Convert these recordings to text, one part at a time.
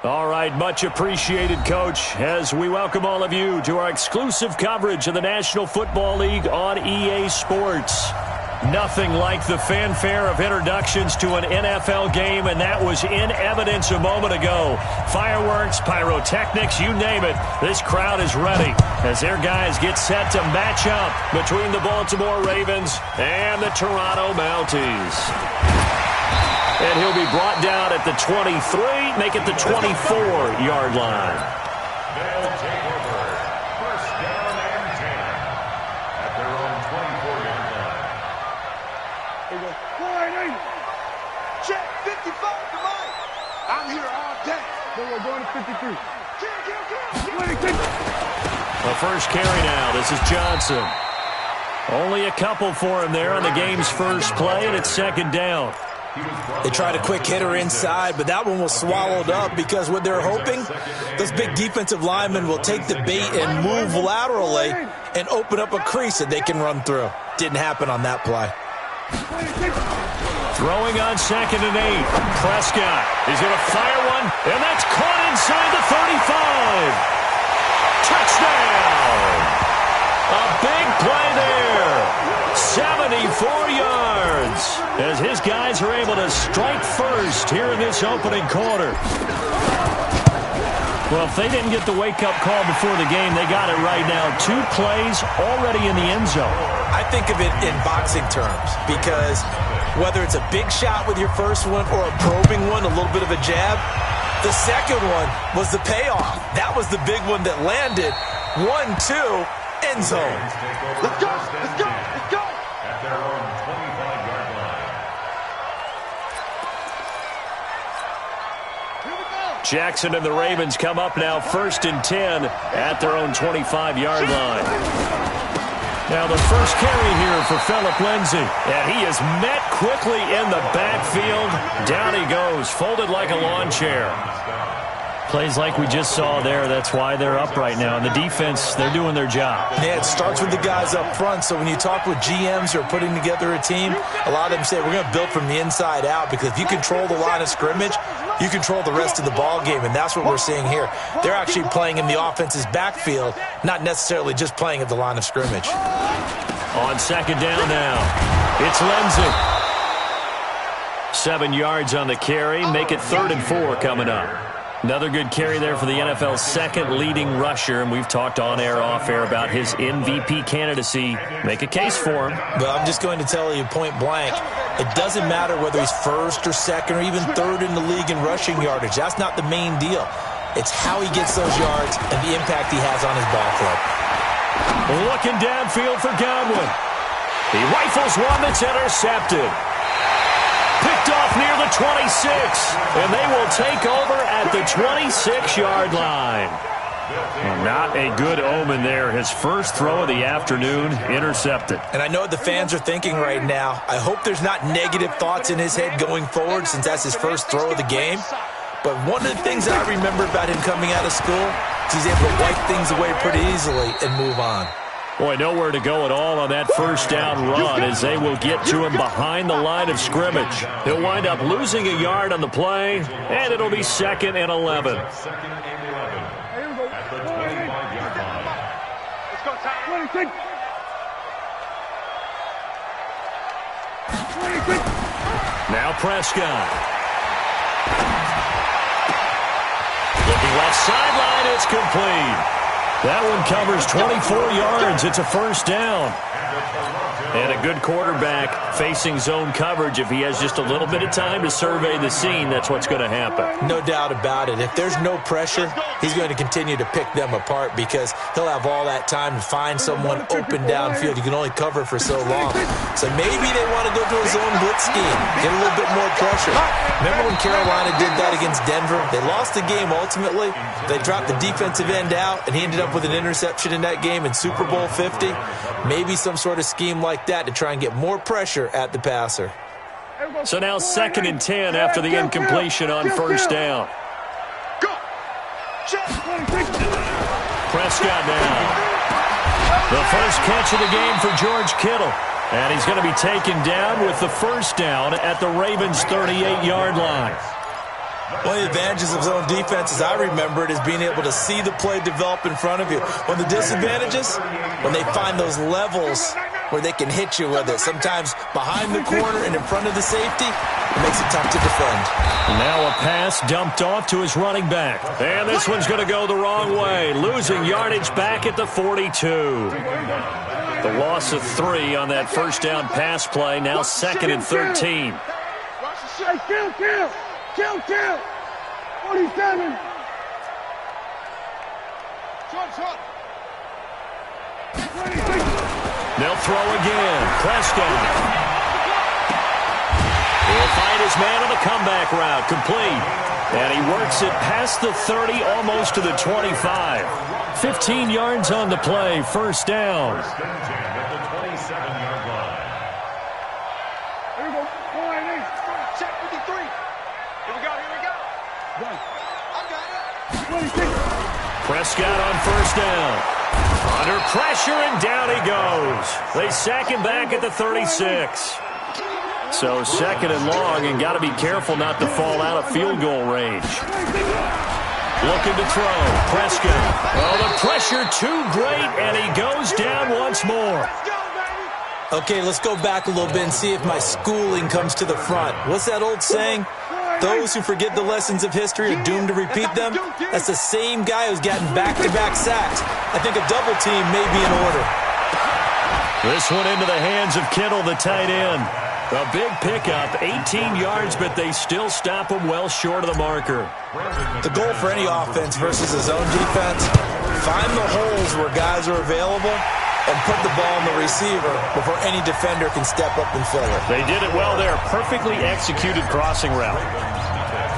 All right, much appreciated, Coach, as we welcome all of you to our exclusive coverage of the National Football League on EA Sports. Nothing like the fanfare of introductions to an NFL game, and that was in evidence a moment ago. Fireworks, pyrotechnics, you name it. This crowd is ready as their guys get set to match up between the Baltimore Ravens and the Toronto Mounties. And he'll be brought down at the 23, make it the 24-yard line. They'll take over. First down and 10 at their own 24-yard line. Here we go. 480. Check 55 to Mike. I'm here all day. Then we're going to 53. Kill. The first carry now. This is Johnson. Only a couple for him there on the game's first play, and it's second down. They tried a quick hitter inside, but that one was swallowed up because what they're hoping, those big defensive linemen will take the bait and move laterally and open up a crease that they can run through. Didn't happen on that play. Throwing on 2nd and 8. Prescott is going to fire one, and that's caught inside the 35. Touchdown! A big play there. 74 yards as his guys are able to strike first here in this opening quarter. Well, if they didn't get the wake-up call before the game, they got it right now. 2 plays already in the end zone. I think of it in boxing terms because whether it's a big shot with your first one or a probing one, a little bit of a jab, the second one was the payoff. That was the big one that landed. 1-2, end zone. Let's go. Let's go. Let's go. At their own 25-yard line. Here we go. Jackson and the Ravens come up now 1st and 10 at their own 25-yard line. Now the first carry here for Phillip Lindsay. And he is met quickly in the backfield. Down he goes, folded like a lawn chair. Plays like we just saw there. That's why they're up right now. And the defense, they're doing their job. Yeah, it starts with the guys up front. So when you talk with GMs who are putting together a team, a lot of them say we're going to build from the inside out because if you control the line of scrimmage, you control the rest of the ball game, and that's what we're seeing here. They're actually playing in the offense's backfield, not necessarily just playing at the line of scrimmage. On 2nd down now, it's Lindsay. 7 yards on the carry. Make it 3rd and 4 coming up. Another good carry there for the NFL's second leading rusher, and we've talked on air, off air about his MVP candidacy. Make a case for him. But I'm just going to tell you point blank, it doesn't matter whether he's 1st or 2nd or even 3rd in the league in rushing yardage. That's not the main deal. It's how he gets those yards and the impact he has on his ball club. Looking downfield for Godwin. He rifles one that's intercepted. Picked off near the 26, and they will take over at the 26-yard line. Well, not a good omen there. His first throw of the afternoon intercepted. And I know what the fans are thinking right now. I hope there's not negative thoughts in his head going forward since that's his first throw of the game. But one of the things I remember about him coming out of school is he's able to wipe things away pretty easily and move on. Boy, nowhere to go at all on that first down run as they will get to him behind the line of scrimmage. He'll wind up losing a yard on the play, and it'll be 2nd and 11. 2nd and 11 at the 25-yard line. Let's go, Ty. 26. Now Prescott. Looking left sideline, it's complete. That one covers 24 yards. It's a first down. And a good quarterback facing zone coverage. If he has just a little bit of time to survey the scene, that's what's going to happen. No doubt about it. If there's no pressure, he's going to continue to pick them apart because he'll have all that time to find someone open downfield. You can only cover for so long. So maybe they want to go to a zone blitz scheme, get a little bit more pressure. Remember when Carolina did that against Denver? They lost the game ultimately. They dropped the defensive end out, and he ended up with an interception in that game in Super Bowl 50. Maybe some sort of scheme like that to try and get more pressure at the passer. So now 2nd and 10 after the incompletion on first down. Prescott now. The first catch of the game for George Kittle. And he's going to be taken down with the first down at the Ravens' 38-yard line. One of the advantages of zone defense, as I remember it, is being able to see the play develop in front of you. One of the disadvantages, when they find those levels where they can hit you with it, sometimes behind the corner and in front of the safety, it makes it tough to defend. Now a pass dumped off to his running back. And this one's going to go the wrong way, losing yardage back at the 42. The loss of 3 on that first down pass play, now 2nd and 13. Kill! 47! Short! They'll throw again. Prescott. He'll find his man on the comeback route. Complete. And he works it past the 30, almost to the 25. 15 yards on the play. First down. First and 10 at the 27-yard line. Here we go. 4-8. Check 53. Here we go. One. I got it. 26. Prescott on first down. Under pressure, and down he goes. They sack him back at the 36. So 2nd and long, and got to be careful not to fall out of field goal range. Looking to throw. Prescott. Oh, the pressure too great, and he goes down once more. Okay, let's go back a little bit and see if my schooling comes to the front. What's that old saying? Those who forget the lessons of history are doomed to repeat them. That's the same guy who's gotten back-to-back sacks. I think a double team may be in order. This one into the hands of Kittle, the tight end. A big pickup, 18 yards, but they still stop him well short of the marker. The goal for any offense versus a zone defense, find the holes where guys are available and put the ball in the receiver before any defender can step up and fill it. They did it well there. Perfectly executed crossing route.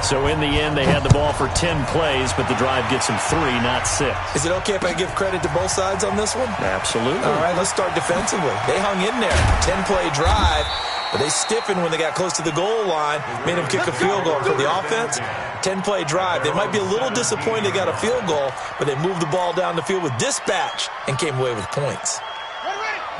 So in the end, they had the ball for 10 plays, but the drive gets them 3, not 6. Is it okay if I give credit to both sides on this one? Absolutely. All right, let's start defensively. They hung in there. 10-play drive, but they stiffened when they got close to the goal line, made them kick a field goal. For the offense, 10-play drive. They might be a little disappointed they got a field goal, but they moved the ball down the field with dispatch and came away with points.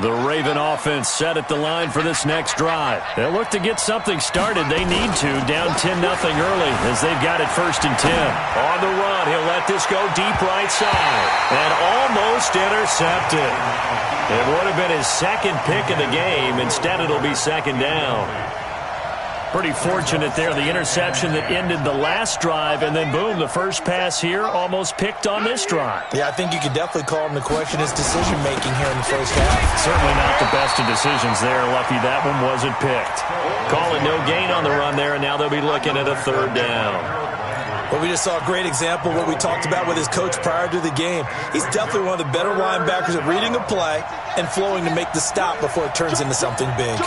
The Raven offense set at the line for this next drive. They'll look to get something started. They need to, down 10-0 early as they've got it 1st and 10. On the run, he'll let this go deep right side. And almost intercepted. It would have been his 2nd pick of the game. Instead, it'll be 2nd down. Pretty fortunate there, the interception that ended the last drive, and then boom, the first pass here almost picked on this drive. Yeah, I think you could definitely call him to question his decision-making here in the first half. Certainly not the best of decisions there. Lucky that one wasn't picked. Calling no gain on the run there, and now they'll be looking at a 3rd down. Well, we just saw a great example of what we talked about with his coach prior to the game. He's definitely one of the better linebackers at reading a play and flowing to make the stop before it turns into something big.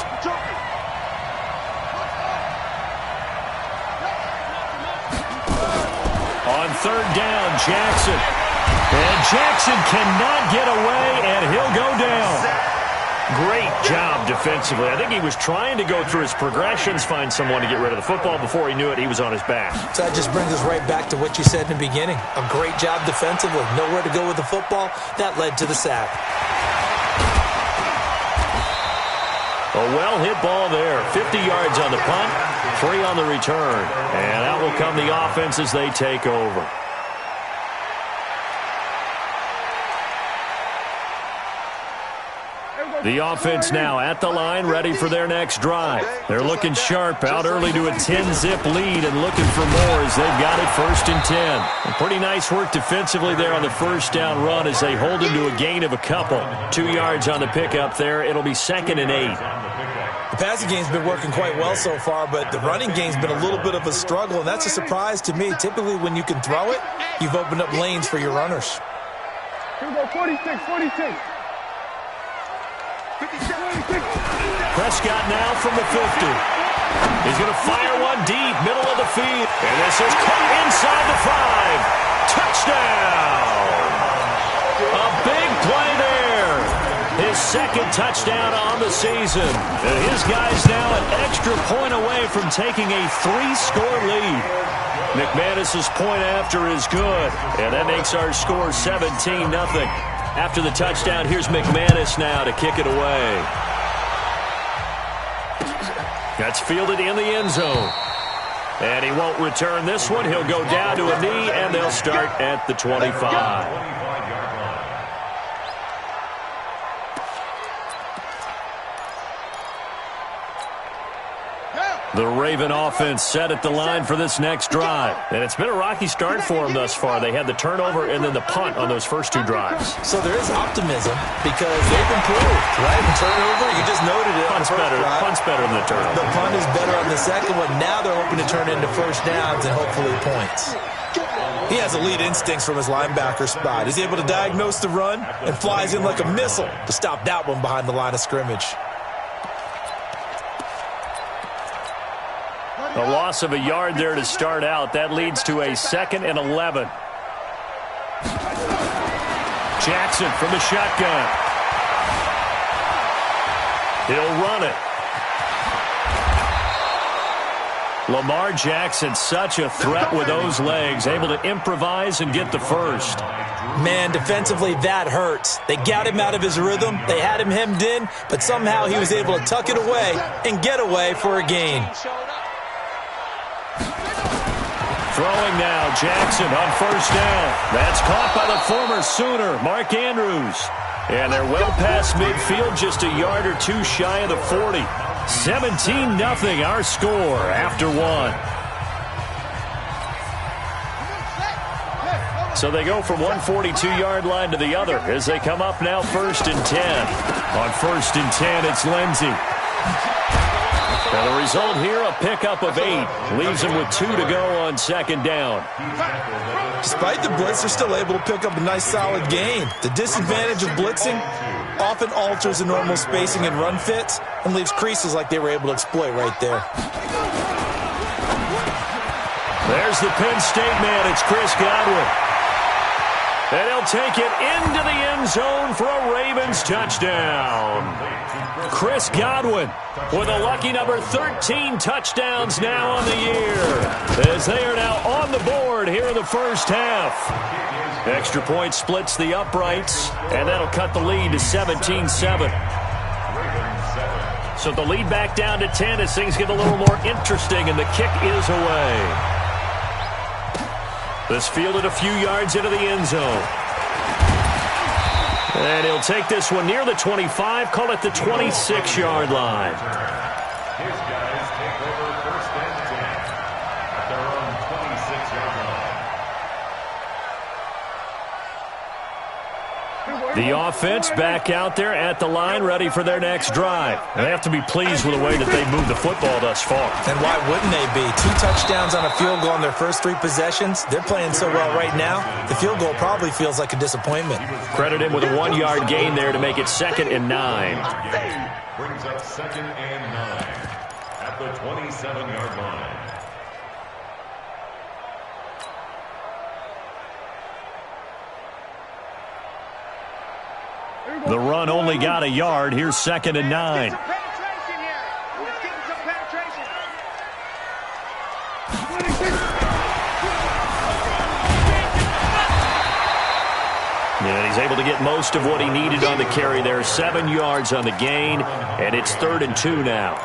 On 3rd down, Jackson. And Jackson cannot get away, and he'll go down. Great job defensively. I think he was trying to go through his progressions, find someone to get rid of the football. Before he knew it, he was on his back. So that just brings us right back to what you said in the beginning. A great job defensively. Nowhere to go with the football. That led to the sack. A well-hit ball there. 50 yards on the punt, 3 on the return. And out will come the offense as they take over. The offense now at the line, ready for their next drive. They're looking sharp, out early to a 10-zip lead and looking for more as they've got it 1st and 10. And pretty nice work defensively there on the first down run as they hold him to a gain of a couple. 2 yards on the pickup there. It'll be 2nd and 8. The passing game's been working quite well so far, but the running game's been a little bit of a struggle, and that's a surprise to me. Typically, when you can throw it, you've opened up lanes for your runners. Here we go, 46. Prescott now from the 50. He's going to fire one deep, middle of the field. And this is caught inside the 5. Touchdown! A big play there. His 2nd touchdown on the season. And his guy's now an extra point away from taking a 3-score lead. McManus's point after is good. And that makes our score 17-0. After the touchdown, here's McManus now to kick it away. That's fielded in the end zone. And he won't return this one. He'll go down to a knee, and they'll start at the 25. The Raven offense set at the line for this next drive. And it's been a rocky start for them thus far. They had the turnover and then the punt on those first two drives. So there is optimism because they've improved, right? The turnover, you just noted it. Punt's better than the turnover. The punt is better on the second one. Now they're hoping to turn into first downs and hopefully points. He has elite instincts from his linebacker spot. He's able to diagnose the run and flies in like a missile to stop that one behind the line of scrimmage. A loss of a yard there to start out. That leads to a 2nd and 11. Jackson from the shotgun. He'll run it. Lamar Jackson, such a threat with those legs, able to improvise and get the first. Man, defensively, that hurts. They got him out of his rhythm. They had him hemmed in, but somehow he was able to tuck it away and get away for a gain. Throwing now, Jackson on first down. That's caught by the former Sooner, Mark Andrews. And they're well past midfield, just a yard or two shy of the 40. 17-0 our score after one. So they go from one 42-yard line to the other as they come up now 1st and 10. On 1st and 10, it's Lindsey. And the result here, a pickup of 8. Leaves them with 2 to go on 2nd down. Despite the blitz, they're still able to pick up a nice solid gain. The disadvantage of blitzing often alters the normal spacing and run fits and leaves creases like they were able to exploit right there. There's the Penn State man. It's Chris Godwin. And he'll take it into the end zone for a Ravens touchdown. Chris Godwin with a lucky number 13 touchdowns now on the year, as they are now on the board here in the first half. Extra point splits the uprights, and that'll cut the lead to 17-7. So the lead back down to 10 as things get a little more interesting, and the kick is away. This fielded a few yards into the end zone. And he'll take this one near the 25, call it the 26-yard line. His guys take over 1st and 10 at their own 26-yard line. The offense back out there at the line, ready for their next drive. They have to be pleased with the way that they've moved the football thus far. And why wouldn't they be? 2 touchdowns on a field goal in their first 3 possessions. They're playing so well right now, the field goal probably feels like a disappointment. Credit him with a 1-yard gain there to make it 2nd and 9. Brings up 2nd and 9 at the 27-yard line. The run only got a yard. Here's 2nd and 9. And he's able to get most of what he needed on the carry there. 7 yards on the gain, and it's 3rd and 2 now.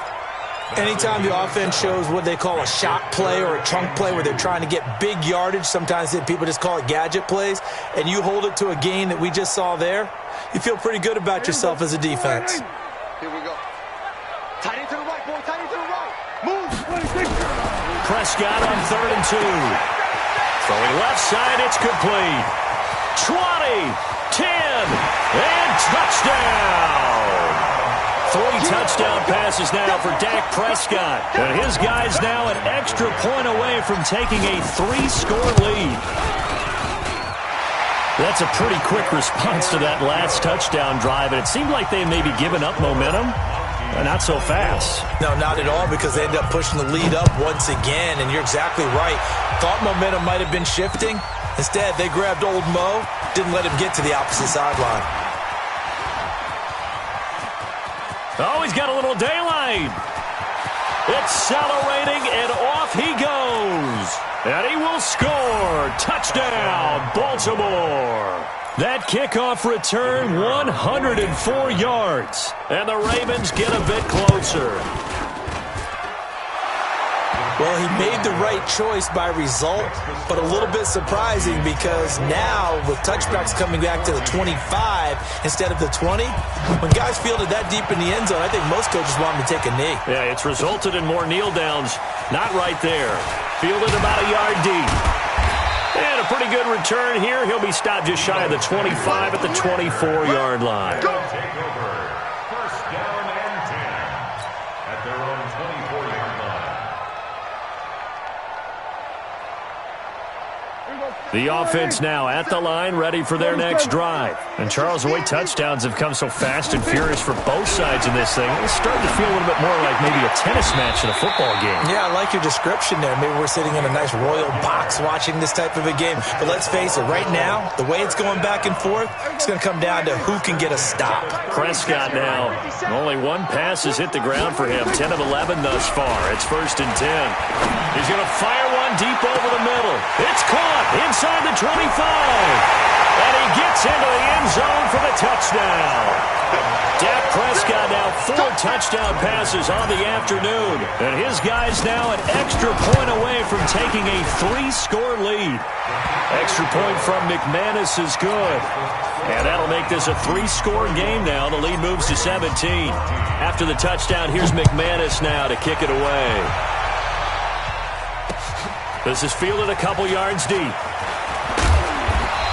Anytime the offense shows what they call a shot play or a chunk play where they're trying to get big yardage, sometimes people just call it gadget plays, and you hold it to a gain that we just saw there, you feel pretty good about yourself as a defense. Here we go. Tight end to the right, boy. Tight end to the right. Move. Prescott on 3rd and 2. Throwing left side, it's complete. 20, 10, and touchdown. 3 touchdown passes now for Dak Prescott. And his guys now an extra point away from taking a 3-score lead. That's a pretty quick response to that last touchdown drive, and it seemed like they maybe given up momentum. Not so fast. No, not at all, because they ended up pushing the lead up once again, and you're exactly right. Thought momentum might have been shifting. Instead, they grabbed old Mo, didn't let him get to the opposite sideline. Oh, he's got a little daylight. Accelerating, and off he goes. And he will score. Touchdown, Baltimore. That kickoff return, 104 yards. And the Ravens get a bit closer. Well, he made the right choice by result, but a little bit surprising because now with touchbacks coming back to the 25 instead of the 20, when guys fielded that deep in the end zone, I think most coaches want him to take a knee. Yeah, it's resulted in more kneel downs. Not right there. Fielded about a yard deep. And a pretty good return here. He'll be stopped just shy of the 25 at the 24-yard line. Take over. First down and 10 at their own 24-yard line. The offense now at the line, ready for their next drive. And Charles, the way touchdowns have come so fast and furious for both sides in this thing, it's starting to feel a little bit more like maybe a tennis match in a football game. Yeah, I like your description there. Maybe we're sitting in a nice royal box watching this type of a game. But let's face it, right now, the way it's going back and forth, it's going to come down to who can get a stop. Prescott now, only one pass has hit the ground for him. 10 of 11 thus far. It's 1st and 10. He's going to fire one deep over the middle. It's caught inside the 25. And he gets into the end zone for the touchdown. Dak Prescott now 4 touchdown passes on the afternoon. And his guys now an extra point away from taking a 3-score lead. Extra point from McManus is good. And that'll make this a 3-score game now. The lead moves to 17. After the touchdown, here's McManus now to kick it away. This is fielded a couple yards deep.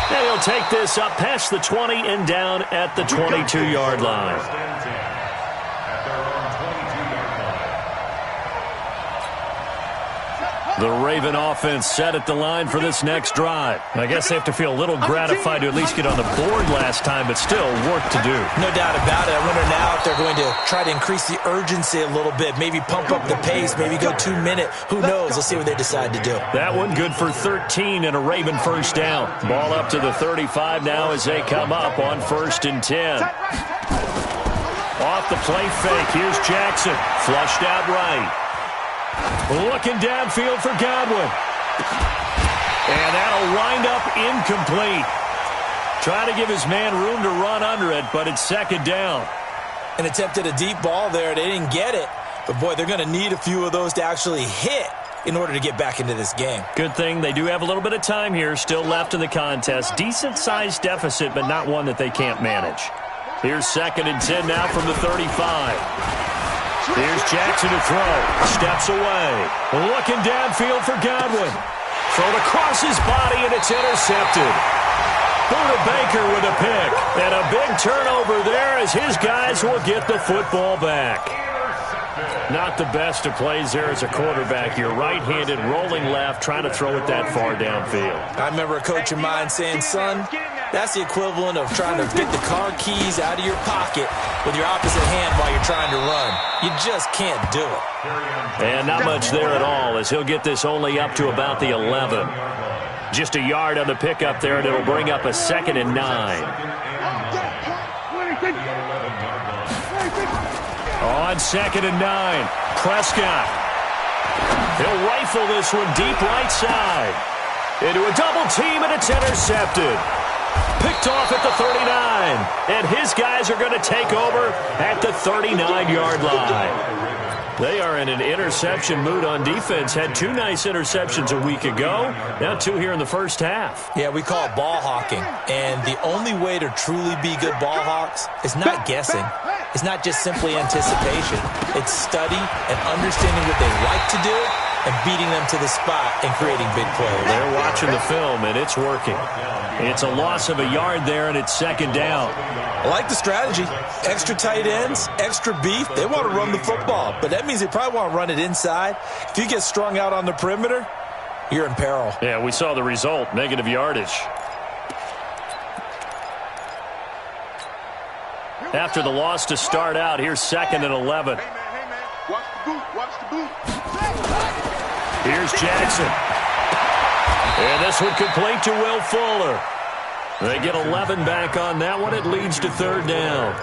And he'll take this up past the 20 and down at the 22-yard line. First and 10 at their own 22-yard line. The Raven offense set at the line for this next drive. I guess they have to feel a little gratified to at least get on the board last time, but still work to do. No doubt about it. I wonder now if they're going to try to increase the urgency a little bit, maybe pump up the pace, maybe go 2-minute. Who knows? Let's see what they decide to do. That one good for 13 and a Raven first down. Ball up to the 35 now as they come up on 1st and 10. Off the play fake, here's Jackson. Flushed out right. Looking downfield for Godwin. And that'll wind up incomplete. Trying to give his man room to run under it, but it's 2nd down. And attempted a deep ball there. They didn't get it. But, boy, they're going to need a few of those to actually hit in order to get back into this game. Good thing they do have a little bit of time here still left in the contest. Decent-sized deficit, but not one that they can't manage. Here's 2nd and 10 now from the 35. Here's Jackson to throw. Steps away. Looking downfield for Godwin. Thrown across his body, and it's intercepted. Buda Baker with a pick. And a big turnover there as his guys will get the football back. Not the best of plays there as a quarterback. You're right-handed, rolling left, trying to throw it that far downfield. I remember a coach of mine saying, son, that's the equivalent of trying to get the car keys out of your pocket with your opposite hand while you're trying to run. You just can't do it. And not much there at all as he'll get this only up to about the 11. Just a yard on the pickup there, and it'll bring up a 2nd and 9. On 2nd and 9, Prescott. He'll rifle this one deep right side. Into a double team, and it's intercepted. Picked off at the 39. And his guys are going to take over at the 39-yard line. They are in an interception mood on defense. Had 2 nice interceptions a week ago. Now 2 here in the first half. Yeah, we call it ball hawking. And the only way to truly be good ball hawks is not guessing. It's not just simply anticipation. It's study and understanding what they like to do and beating them to the spot and creating big plays. They're watching the film, and it's working. It's a loss of a yard there, and it's 2nd down. I like the strategy. Extra tight ends, extra beef. They want to run the football, but that means they probably want to run it inside. If you get strung out on the perimeter, you're in peril. Yeah, we saw the result, negative yardage. After the loss to start out, here's 2nd and 11. Hey, man. Watch the boot. Watch the boot. Here's Jackson. And this one complete to Will Fuller. They get 11 back on that one. It leads to 3rd down.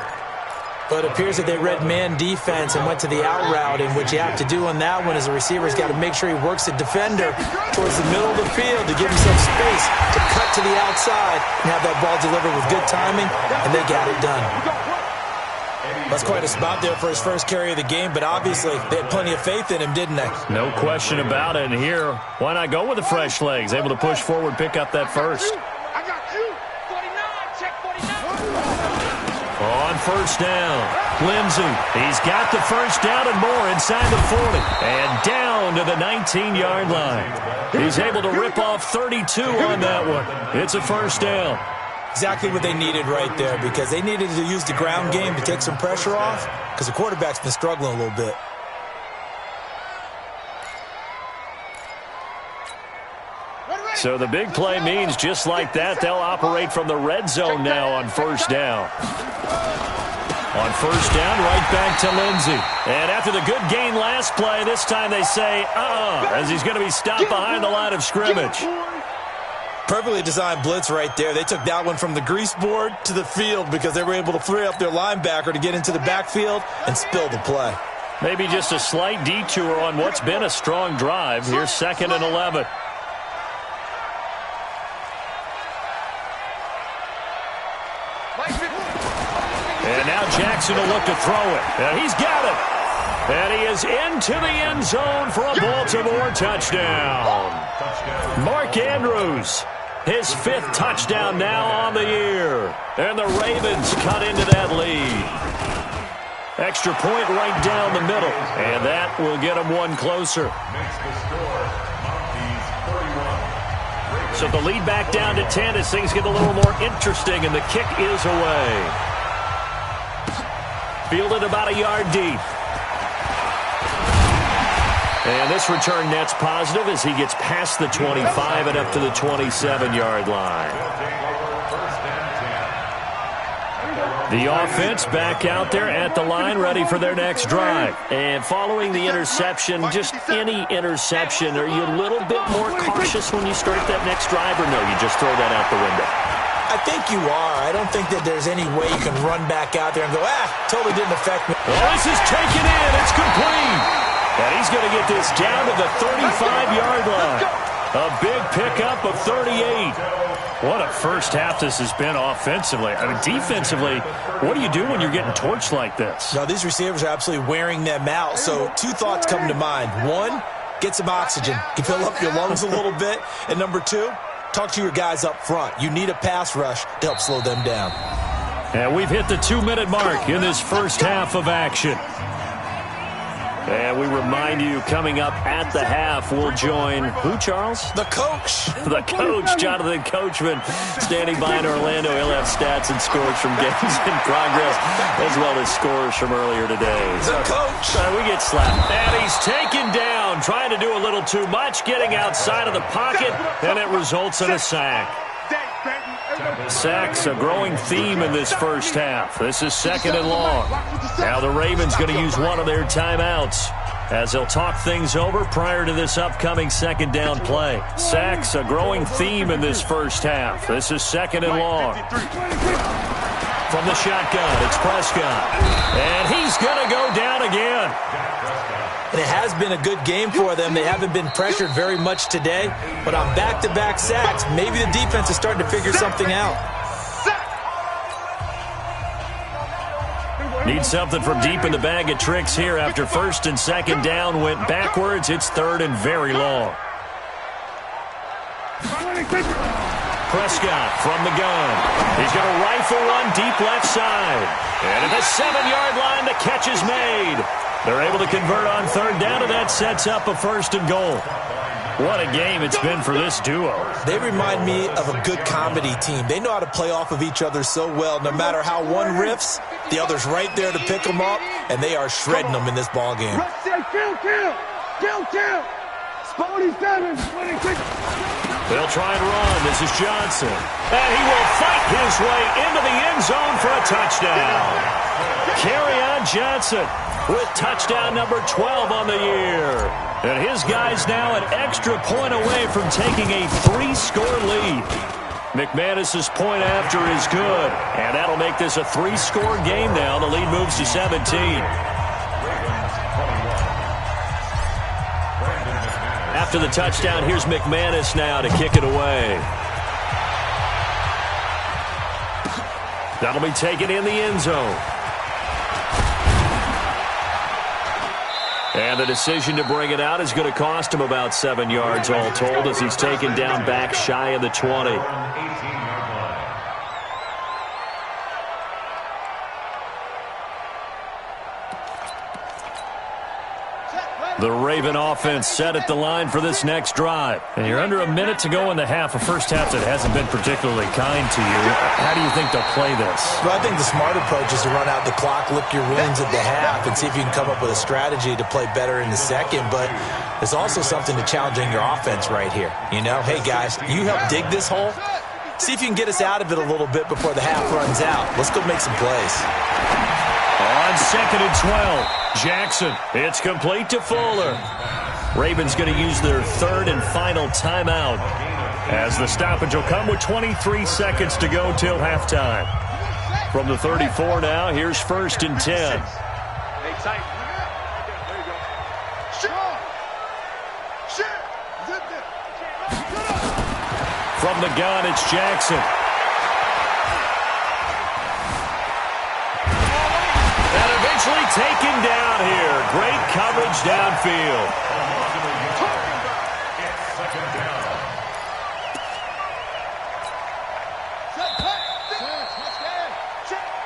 But it appears that they read man defense and went to the out route, and what you have to do on that one is the receiver's got to make sure he works the defender towards the middle of the field to give himself space to cut to the outside and have that ball delivered with good timing, and they got it done. That's quite a spot there for his first carry of the game, but obviously they had plenty of faith in him, didn't they? No question about it. And here, why not go with the fresh legs? Able to push forward, pick up that first. I got you. 49, check 49. On first down, Lindsey. He's got the first down and more inside the 40. And down to the 19-yard line. He's able to rip off 32 on that one. It's a first down. Exactly what they needed right there, because they needed to use the ground game to take some pressure off, because the quarterback's been struggling a little bit. So the big play means just like that, they'll operate from the red zone now on first down. On first down, right back to Lindsey. And after the good gain last play, this time they say, as he's going to be stopped behind the line of scrimmage. Perfectly designed blitz right there. They took that one from the grease board to the field because they were able to free up their linebacker to get into the backfield and spill the play. Maybe just a slight detour on what's been a strong drive. Here's 2nd and 11. And now Jackson will look to throw it. And he's got it. And he is into the end zone for a Baltimore touchdown. Mark Andrews, his 5th touchdown now on the year. And the Ravens cut into that lead. Extra point right down the middle. And that will get them one closer. Makes the score, Mounties 31. So the lead back down to 10 as things get a little more interesting, and the kick is away. Fielded about a yard deep. And this return net's positive as he gets past the 25 and up to the 27-yard line. The offense back out there at the line, ready for their next drive. And following the interception, just any interception, are you a little bit more cautious when you start that next drive, or no, you just throw that out the window? I think you are. I don't think that there's any way you can run back out there and go, totally didn't affect me. Well, this is taken in. It's complete. And he's going to get this down to the 35-yard line. A big pickup of 38. What a first half this has been offensively. I mean, defensively, what do you do when you're getting torched like this? Now, these receivers are absolutely wearing them out. So 2 thoughts come to mind. 1, get some oxygen. You fill up your lungs a little bit. And number 2, talk to your guys up front. You need a pass rush to help slow them down. And we've hit the 2-minute mark in this first half of action. And we remind you, coming up at the half, we'll join who, Charles? The coach. The coach, Jonathan Coachman, standing by in Orlando. He'll have stats and scores from games in progress, as well as scores from earlier today. The coach. We get slapped. And he's taken down, trying to do a little too much, getting outside of the pocket, and it results in a sack. Sacks, a growing theme in this first half. This is 2nd and long. Now the Ravens going to use one of their timeouts as they'll talk things over prior to this upcoming 2nd down play. Sacks, a growing theme in this first half. This is 2nd and long. From the shotgun, it's Prescott. And he's going to go down again. And it has been a good game for them. They haven't been pressured very much today. But on back-to-back sacks, maybe the defense is starting to figure something out. Need something from deep in the bag of tricks here after 1st and 2nd down went backwards. It's 3rd and very long. Prescott from the gun. He's going to rifle one deep left side. And at the 7-yard line, the catch is made. They're able to convert on 3rd down, and that sets up a 1st and goal. What a game it's been for this duo. They remind me of a good comedy team. They know how to play off of each other so well. No matter how one riffs, the other's right there to pick them up, and they are shredding them in this ball game. They'll try and run. This is Johnson. And he will fight his way into the end zone for a touchdown. Kerryon Johnson with touchdown number 12 on the year. And his guys now an extra point away from taking a 3-score lead. McManus's point after is good. And that'll make this a 3-score game now. The lead moves to 17. After the touchdown, here's McManus now to kick it away. That'll be taken in the end zone. And the decision to bring it out is going to cost him about 7 yards all told as he's taken down back shy of the 20. The Raven offense set at the line for this next drive. And you're under a minute to go in the half, a first half that hasn't been particularly kind to you. How do you think they'll play this? Well, I think the smart approach is to run out the clock, lick your wounds at the half, and see if you can come up with a strategy to play better in the second. But there's also something to challenging your offense right here. You know, hey, guys, you help dig this hole. See if you can get us out of it a little bit before the half runs out. Let's go make some plays. On 2nd and 12. Jackson, it's complete to Fuller. Ravens going to use their 3rd and final timeout as the stoppage will come with 23 seconds to go till halftime. From the 34 now, here's 1st and 10. From the gun, it's Jackson. Taken down here. Great coverage downfield.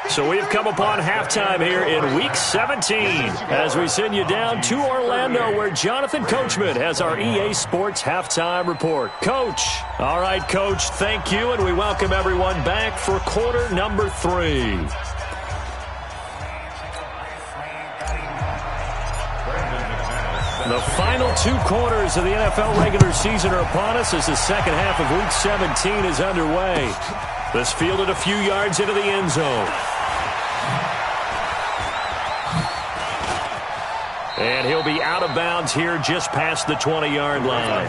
So we've come upon halftime here in Week 17 as we send you down to Orlando where Jonathan Coachman has our EA Sports Halftime Report. Coach. All right, Coach, thank you, and we welcome everyone back for quarter number 3. The final 2 quarters of the NFL regular season are upon us as the second half of Week 17 is underway. This fielded a few yards into the end zone. And he'll be out of bounds here just past the 20-yard line.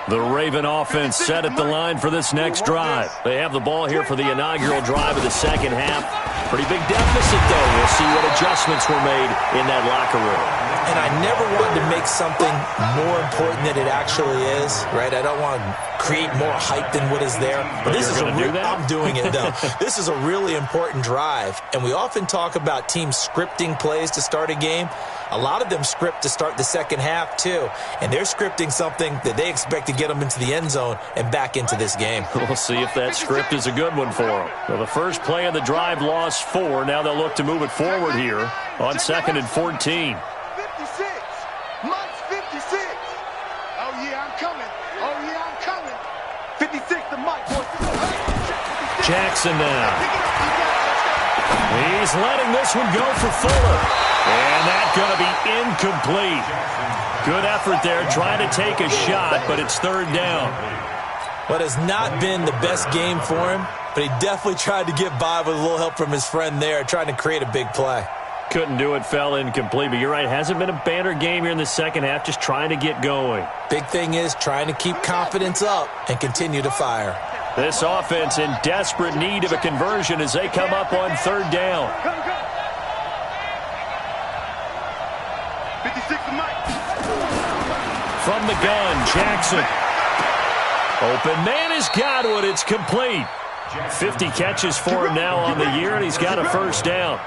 The Raven offense set at the line for this next drive. They have the ball here for the inaugural drive of the second half. Pretty big deficit, though. We'll see what adjustments were made in that locker room. And I never wanted to make something more important than it actually is, right? I don't want to create more hype than what is there. But this is I'm doing it, though. This is a really important drive. And we often talk about teams scripting plays to start a game. A lot of them script to start the second half, too. And they're scripting something that they expect to get them into the end zone and back into this game. We'll see if that script is a good one for them. Well, the first play of the drive lost 4. Now they'll look to move it forward here on 2nd and 14. 56. Mike's 56. Oh, yeah, I'm coming. Oh, yeah, I'm coming. 56 to Mike. Jackson now. He's letting this one go for Fuller. And that's going to be incomplete. Good effort there trying to take a shot, but it's 3rd down. What has not been the best game for him, but he definitely tried to get by with a little help from his friend there, trying to create a big play. Couldn't do it, fell incomplete, but you're right, hasn't been a banner game here in the second half, just trying to get going. Big thing is trying to keep confidence up and continue to fire. This offense in desperate need of a conversion as they come up on 3rd down. 56 to Mike. From the gun, Jackson. Open man is Godwin. It's complete. 50 catches for him now on the year, and he's got a 1st down.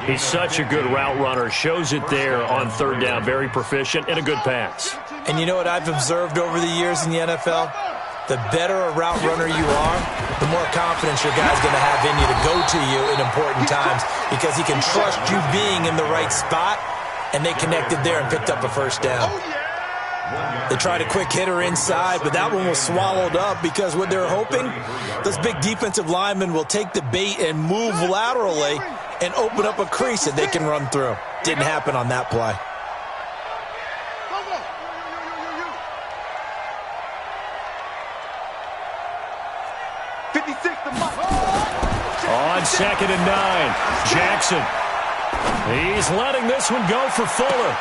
He's such a good route runner. Shows it there on 3rd down. Very proficient and a good pass. And you know what I've observed over the years in the NFL? The better a route runner you are, the more confidence your guy's going to have in you to go to you in important times because he can trust you being in the right spot, and they connected there and picked up a 1st down. They tried a quick hitter inside, but that one was swallowed up because what they're hoping, those big defensive linemen will take the bait and move laterally and open up a crease that they can run through. Didn't happen on that play. On 2nd and 9, Jackson. He's letting this one go for Fuller.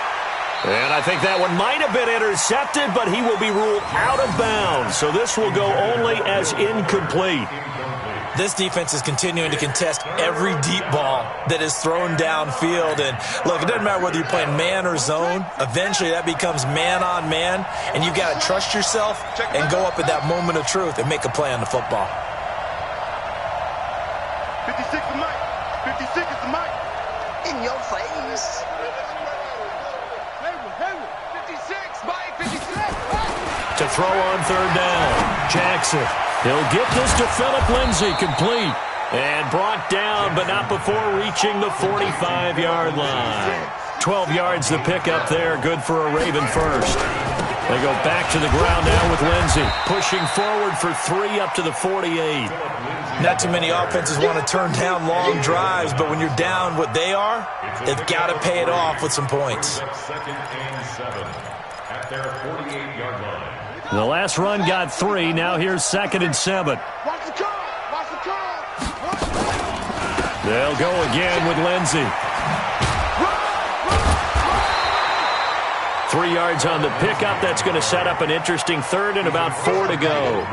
And I think that one might have been intercepted, but he will be ruled out of bounds. So this will go only as incomplete. This defense is continuing to contest every deep ball that is thrown downfield. And look, it doesn't matter whether you're playing man or zone. Eventually that becomes man on man, and you've got to trust yourself and go up at that moment of truth and make a play on the football. 56 is Mike. 56 is the Mike. In your face. 56, Mike. 56. To throw on third down. Jackson. He'll get this to Phillip Lindsay, complete. And brought down, but not before reaching the 45-yard line. 12 yards the pickup there, good for a Raven first. They go back to the ground now with Lindsay, pushing forward for 3 up to the 48. Not too many offenses want to turn down long drives, but when you're down what they are, they've got to pay it off with some points. 2nd and 7 at their 48-yard line. The last run got 3. Now here's 2nd and 7. Watch the curl. Watch the curl. They'll go again with Lindsay. 3 yards on the pickup. That's going to set up an interesting 3rd and about 4 to go.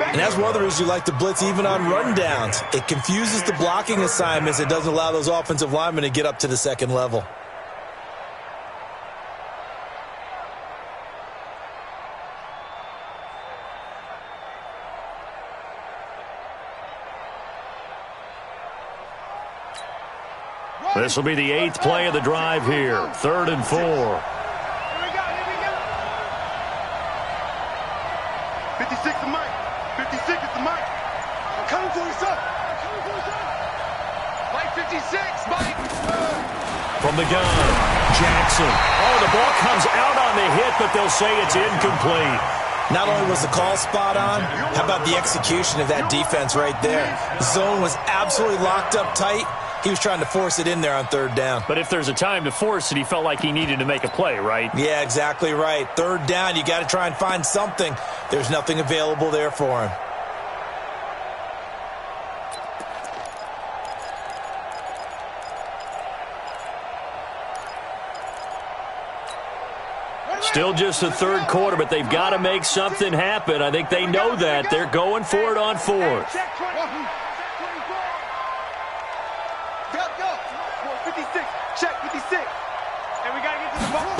And that's one of the reasons you like to blitz even on rundowns. It confuses the blocking assignments. It doesn't allow those offensive linemen to get up to the second level. This will be the 8th play of the drive here. 3rd and 4. Here we go. 56 is Mike. 56 is the Mike. I'm coming for you, son. Mike 56, Mike. From the gun, Jackson. Oh, the ball comes out on the hit, but they'll say it's incomplete. Not only was the call spot on, how about the execution of that defense right there? The zone was absolutely locked up tight. He was trying to force it in there on 3rd down. But if there's a time to force it, he felt like he needed to make a play, right? Yeah, exactly right. 3rd down, you got to try and find something. There's nothing available there for him. Still just the 3rd quarter, but they've got to make something happen. I think they know that. They're going for it on 4th. Check 20. Go. 56. Check 56. And we got to get to the ball.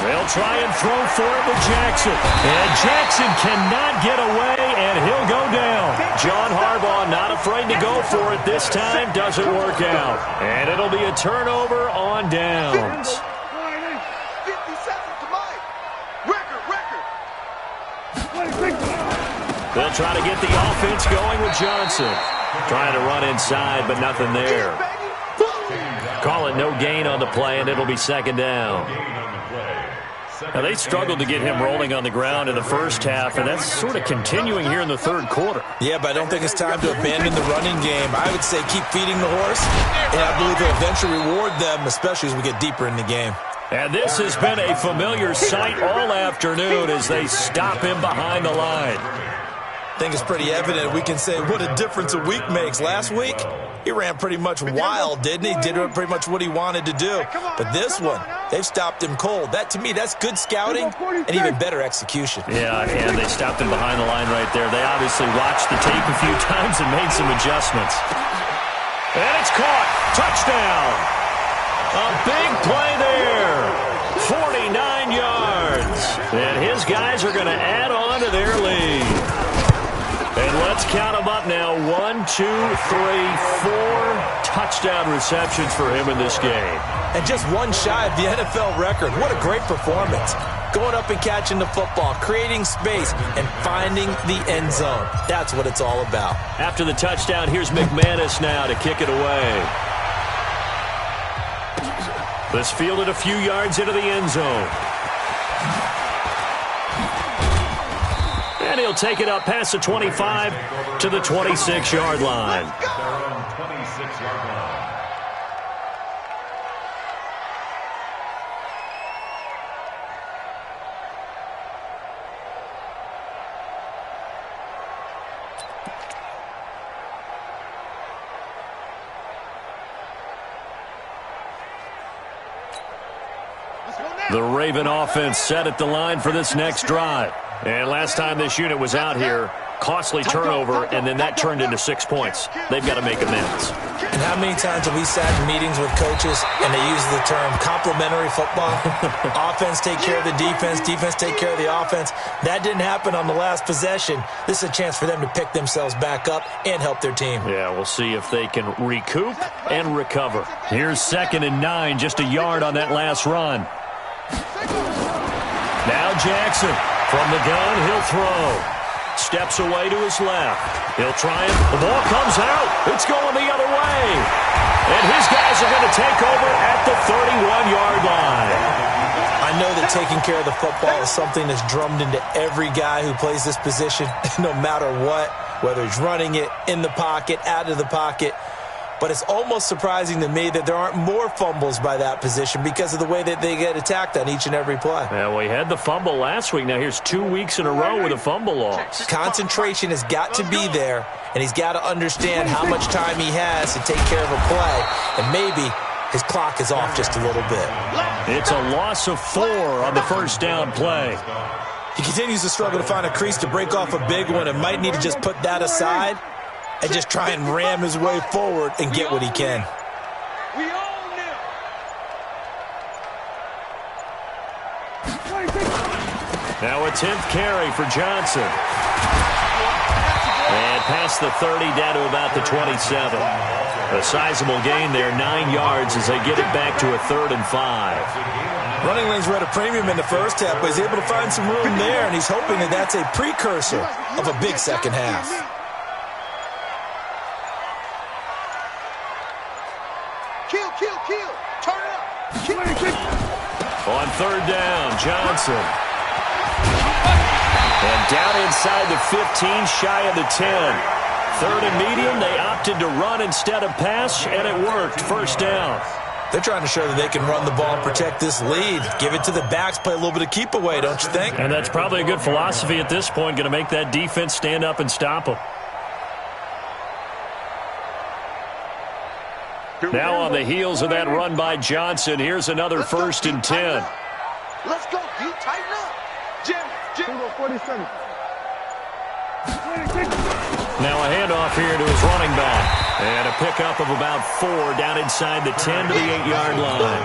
They'll try and throw for it with Jackson. And Jackson cannot get away, and he'll go down. John Harbaugh not afraid to go for it this time. Doesn't work out. And it'll be a turnover on downs. 57 to Mike. Record. They'll try to get the offense going with Johnson. Trying to run inside, but nothing there. Call it no gain on the play, and it'll be 2nd down. Now, they struggled to get him rolling on the ground in the first half, and that's sort of continuing here in the 3rd quarter. Yeah, but I don't think it's time to abandon the running game. I would say keep feeding the horse, and I believe he'll eventually reward them, especially as we get deeper in the game. And this has been a familiar sight all afternoon as they stop him behind the line. I think it's pretty evident. We can say what a difference a week makes. Last week, he ran pretty much wild, didn't he? Did pretty much what he wanted to do. But this one, they've stopped him cold. That, to me, that's good scouting and even better execution. Yeah, and they stopped him behind the line right there. They obviously watched the tape a few times and made some adjustments. And it's caught. Touchdown. A big play there. 49 yards. And his guys are going to add on to their lead. And let's count them up now. 1, 2, 3, 4 touchdown receptions for him in this game. And just one shy of the NFL record. What a great performance. Going up and catching the football, creating space, and finding the end zone. That's what it's all about. After the touchdown, here's McManus now to kick it away. This fielded a few yards into the end zone. And he'll take it up past the 25 to the 26-yard line. The Raven offense set at the line for this next drive. And last time this unit was out here, costly turnover, and then that turned into 6 points. They've got to make amends. And how many times have we sat in meetings with coaches and they use the term complementary football? Offense take care of the defense, defense take care of the offense. That didn't happen on the last possession. This is a chance for them to pick themselves back up and help their team. Yeah, we'll see if they can recoup and recover. Here's 2nd and 9, just a yard on that last run. Now Jackson from the gun, he'll throw. Steps away to his left. He'll try it. The ball comes out. It's going the other way. And his guys are going to take over at the 31-yard line. I know that taking care of the football is something that's drummed into every guy who plays this position, no matter what, whether he's running it, in the pocket, out of the pocket. But it's almost surprising to me that there aren't more fumbles by that position because of the way that they get attacked on each and every play. Yeah, we had the fumble last week. Now here's 2 weeks in a row with a fumble loss. Concentration has got to be there, and he's got to understand how much time he has to take care of a play, and maybe his clock is off just a little bit. It's a loss of 4 on the first down play. He continues to struggle to find a crease to break off a big one and might need to just put that aside and just try and ram his way forward and get what he can. We own them. Now a 10th carry for Johnson. And past the 30, down to about the 27. A sizable gain there, 9 yards as they get it back to a 3rd and 5. Running lanes were at a premium in the first half, but he's able to find some room there, and he's hoping that that's a precursor of a big second half. Kill. Turn it up. On 3rd down, Johnson. And down inside the 15, shy of the 10. 3rd and medium, they opted to run instead of pass, and it worked. 1st down. They're trying to show that they can run the ball and protect this lead. Give it to the backs, play a little bit of keep away, don't you think? And that's probably a good philosophy at this point, going to make that defense stand up and stop them. Now on the heels of that run by Johnson, here's another 1st and 10. Let's go, D. Tighten up. Jim. 47. Now a handoff here to his running back. And a pickup of about 4 down inside the 10 to the 8-yard line.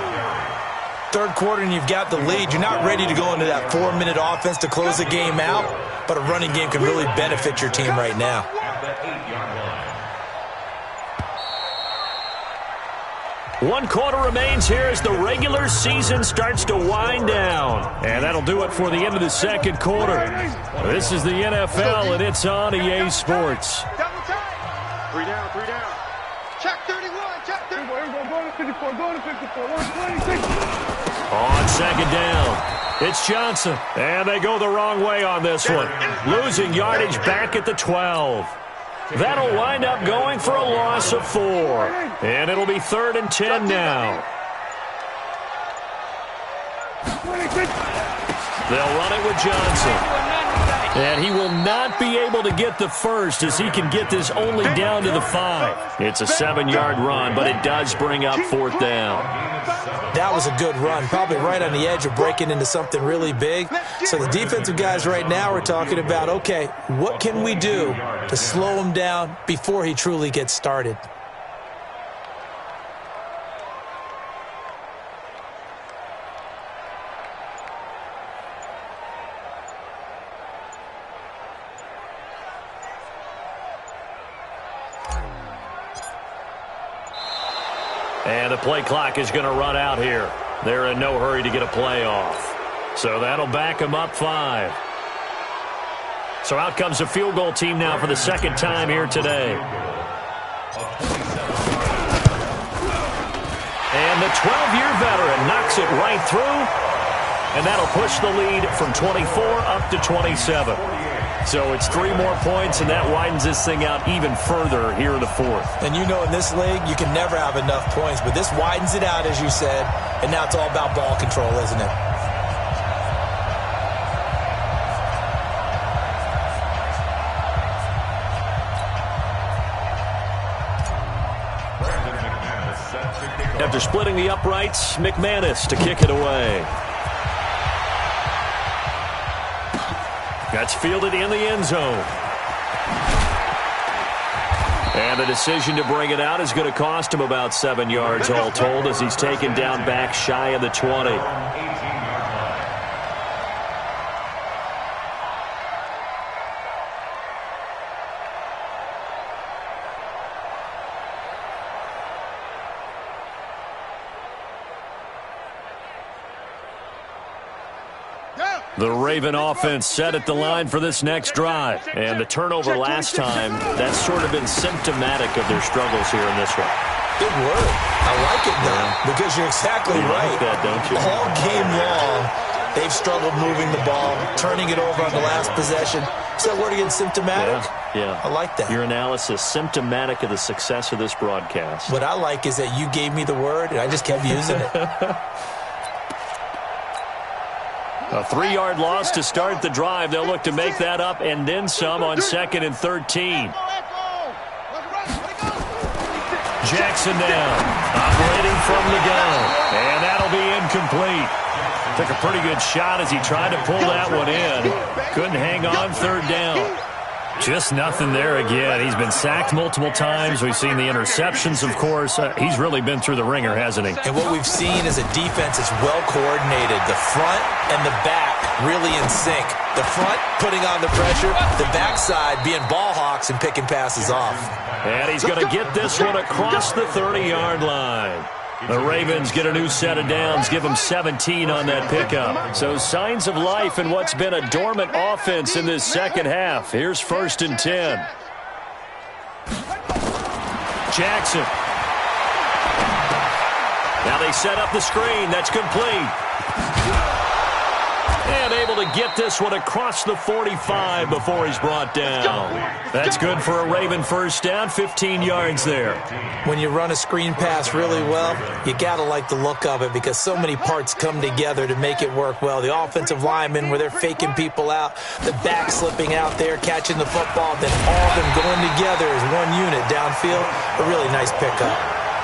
3rd quarter and you've got the lead. You're not ready to go into that 4-minute offense to close the game out, but a running game can really benefit your team right now. 1 quarter remains here as the regular season starts to wind down. And that'll do it for the end of the 2nd quarter. This is the NFL, and it's on EA Sports. 3 down. Check 31. Check 31. Go to 54. Go to 54. 126. On 2nd down, it's Johnson. And they go the wrong way on this one. Losing yardage back at the 12. That'll wind up going for a loss of 4. And it'll be 3rd and 10 now. They'll run it with Johnson. And he will not be able to get the first as he can get this only down to the 5. It's a 7-yard run, but it does bring up 4th down. That was a good run, probably right on the edge of breaking into something really big. So the defensive guys right now are talking about, okay, what can we do to slow him down before he truly gets started? And the play clock is going to run out here. They're in no hurry to get a play off. So that'll back them up 5. So out comes the field goal team now for the 2nd time here today. And the 12-year veteran knocks it right through. And that'll push the lead from 24 up to 27. So it's 3 more points, and that widens this thing out even further here in the 4th. And you know in this league, you can never have enough points, but this widens it out, as you said, and now it's all about ball control, isn't it? After splitting the uprights, McManus to kick it away. That's fielded in the end zone. And the decision to bring it out is going to cost him about 7 yards all told as he's taken down back shy of the 20. The Raven offense set at the line for this next drive. And the turnover last time, that's sort of been symptomatic of their struggles here in this one. Good word. I like it now because you're exactly right. Like that, don't you? All game long, they've struggled moving the ball, turning it over on the last possession. Is that word again, symptomatic? Yeah. I like that. Your analysis, symptomatic of the success of this broadcast. What I like is that you gave me the word, and I just kept using it. A 3-yard loss to start the drive. They'll look to make that up and then some on 2nd and 13. Jackson down, operating from the gun, and that'll be incomplete. Took a pretty good shot as he tried to pull that one in. Couldn't hang on 3rd down. Just nothing there again. He's been sacked multiple times. We've seen the interceptions, of course. He's really been through the ringer, hasn't he? And what we've seen is a defense that's well coordinated. The front and the back really in sync. The front putting on the pressure. The backside being ball hawks and picking passes off. And he's going to get this one across the 30-yard line. The Ravens get a new set of downs, give them 17 on that pickup. So signs of life in what's been a dormant offense in this second half. Here's 1st and 10. Jackson. Now they set up the screen. That's complete. And able to get this one across the 45 before he's brought down. That's good for a Raven first down, 15 yards there. When you run a screen pass really well, you got to like the look of it because so many parts come together to make it work well. The offensive linemen where they're faking people out, the back slipping out there, catching the football, then all of them going together as one unit downfield. A really nice pickup.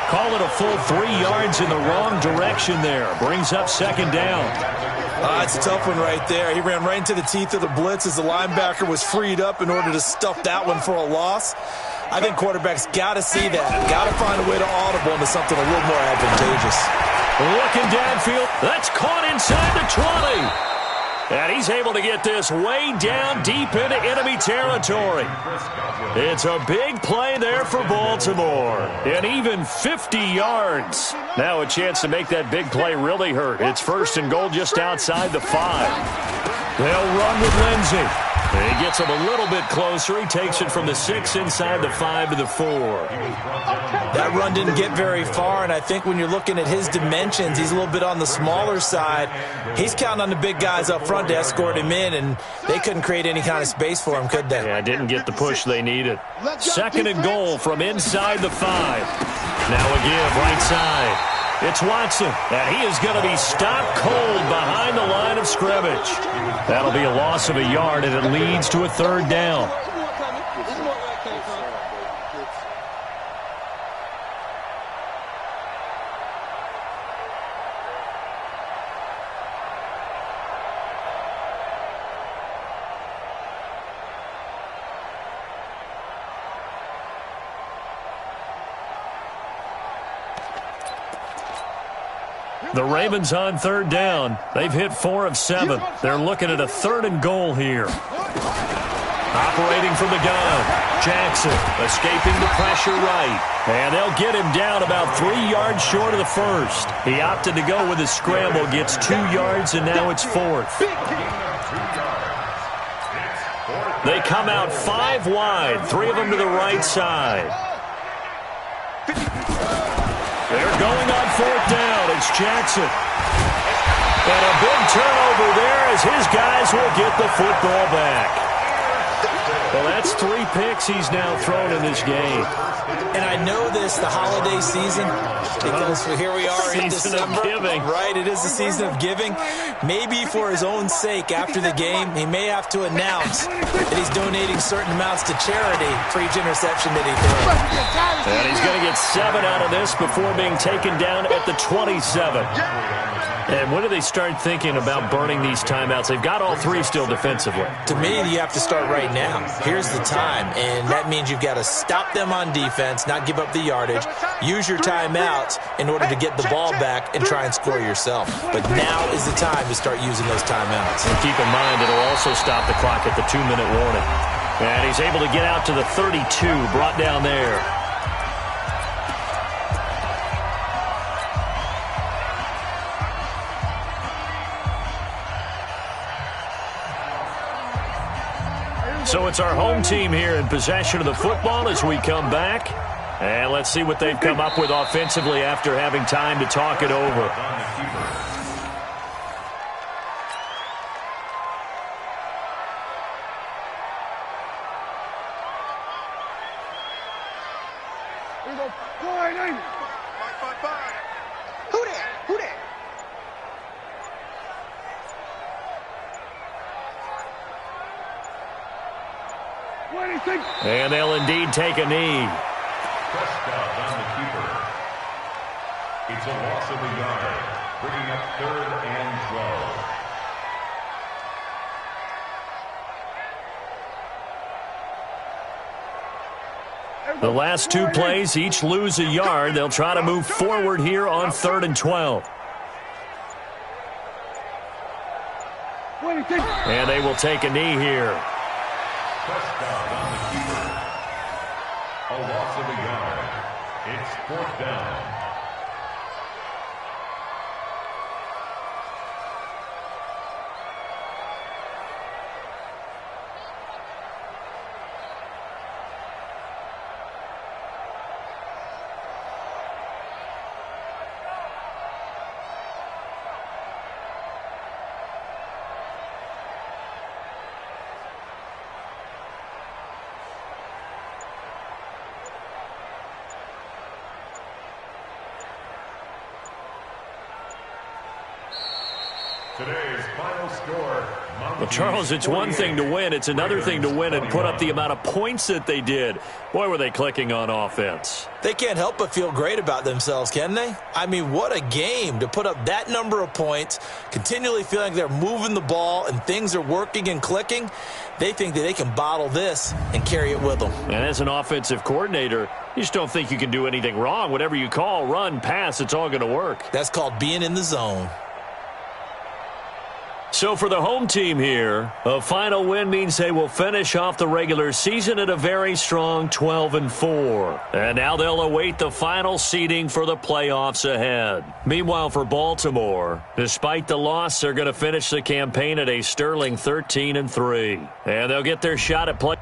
Call it a full 3 yards in the wrong direction there. Brings up 2nd down. It's a tough one right there. He ran right into the teeth of the blitz as the linebacker was freed up in order to stuff that one for a loss. I think quarterbacks got to see that. Got to find a way to audible into something a little more advantageous. Looking downfield. That's caught inside the 20. And he's able to get this way down deep into enemy territory. It's a big play there for Baltimore. And even 50 yards. Now a chance to make that big play really hurt. It's 1st and goal just outside the 5. They'll run with Lindsey. He gets him a little bit closer. He takes it from the 6 inside the 5 to the 4. That run didn't get very far, and I think when you're looking at his dimensions, he's a little bit on the smaller side. He's counting on the big guys up front to escort him in, and they couldn't create any kind of space for him, could they? Yeah, didn't get the push they needed. 2nd and goal from inside the 5. Now a give right side. It's Watson, and he is going to be stopped cold behind the line of scrimmage. That'll be a loss of a yard, and it leads to a 3rd down. The Ravens on 3rd down. They've hit 4 of 7. They're looking at a 3rd and goal here. Operating from the gun. Jackson escaping the pressure right. And they'll get him down about 3 yards short of the 1st. He opted to go with his scramble, gets 2 yards, and now it's 4th. They come out 5 wide, 3 of them to the right side. They're going on 4th down. It's Jackson. And a big turnover there as his guys will get the football back. Well, that's 3 picks he's now thrown in this game. And I know this, the holiday season, because here we are in December. Of giving. Right, it is the season of giving. Maybe for his own sake after the game, he may have to announce that he's donating certain amounts to charity for each interception that he throws. And he's going to get 7 out of this before being taken down at the 27. And when do they start thinking about burning these timeouts? They've got all three still defensively. To me, you have to start right now. Here's the time, and that means you've got to stop them on defense, not give up the yardage, use your timeouts in order to get the ball back and try and score yourself. But now is the time to start using those timeouts. And keep in mind, it'll also stop the clock at the 2-minute warning. And he's able to get out to the 32, brought down there. So it's our home team here in possession of the football as we come back. And let's see what they've come up with offensively after having time to talk it over. Who that? Who that? And they'll indeed take a knee. Prescott on the keeper. It's a loss of a yard, bringing up 3rd and 12. The last two plays each lose a yard. They'll try to move forward here on 3rd and 12. And they will take a knee here. Prescott on the keeper. A loss of a yard. It's 4th down. Today's final score. Well, Charles, it's one thing to win. It's another thing to win and put up the amount of points that they did. Boy, were they clicking on offense. They can't help but feel great about themselves, can they? I mean, what a game to put up that number of points, continually feeling like they're moving the ball and things are working and clicking. They think that they can bottle this and carry it with them. And as an offensive coordinator, you just don't think you can do anything wrong. Whatever you call, run, pass, it's all going to work. That's called being in the zone. So for the home team here, a final win means they will finish off the regular season at a very strong 12-4. And now they'll await the final seeding for the playoffs ahead. Meanwhile, for Baltimore, despite the loss, they're going to finish the campaign at a sterling 13-3. And they'll get their shot at play.